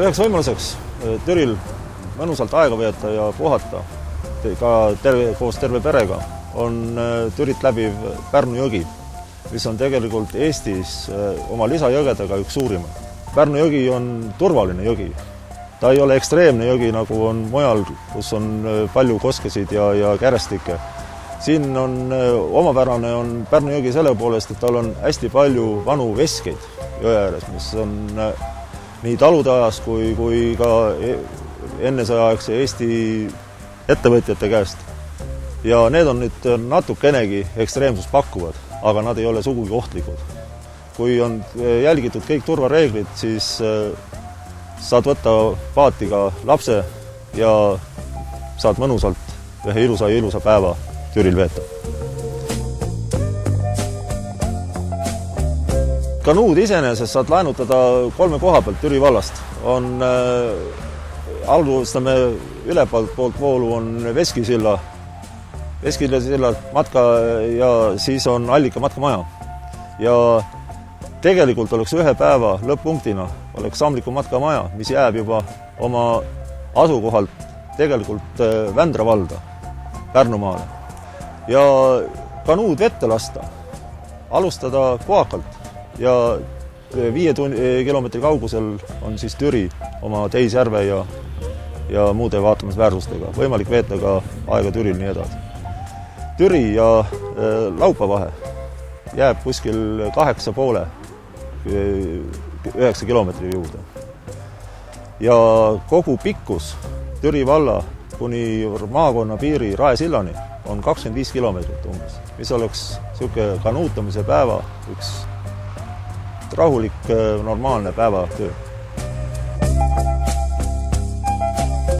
Üheks võimaluseks Türil mõnusalt aega veeta ja puhata, ka koos terve perega, on Türit läbiv Pärnu jõgi, mis on tegelikult Eestis oma lisajõgedega üks suurimaid. Pärnu jõgi on turvaline jõgi. Ta ei ole ekstreemne jõgi, nagu on mujal, kus on palju koskesid ja kärestikke. Siin on omapärane on Pärnu jõgi selle poolest, et tal on hästi palju vanu veskeid jõe ääres, mis on nii talude ajas kui ka ennesõjaaegse Eesti ettevõtjate käest. Ja need on nüüd natukenegi ekstreemsust pakkuvad, aga nad ei ole sugugi ohtlikud. Kui on jälgitud kõik turvareeglid, siis saad võtta paati ka lapse ja saad mõnusalt ühe ilusa päeva Türil veeta. Kanuud iseenesest saad laenutada 3 koha pealt Türi vallast. Alustame ülepoolt voolu on Veskisilla matka ja siis on Allika matkamaja. Ja tegelikult oleks ühe päeva lõpp-punktina oleks Samliku matkamaja, mis jääb juba oma asukohalt tegelikult Vändra valda, Pärnumaale. Ja kanuud vette lasta, alustada Koakalt ja 5 kilomeetri kaugusel on siis Türi oma teisjärve ja muude vaatamisväärsustega. Võimalik veeta ka aega Türil nii edasi. Türi ja Laupa vahe jääb kuskil 8,5 9 kilomeetri juurde. Ja kogu pikkus Türi valla kuni maakonna piiri Raesillani on 25 kilomeetrit umbes, mis oleks selline kanuutamise päeva üks rahulik, normaalne päevatöö.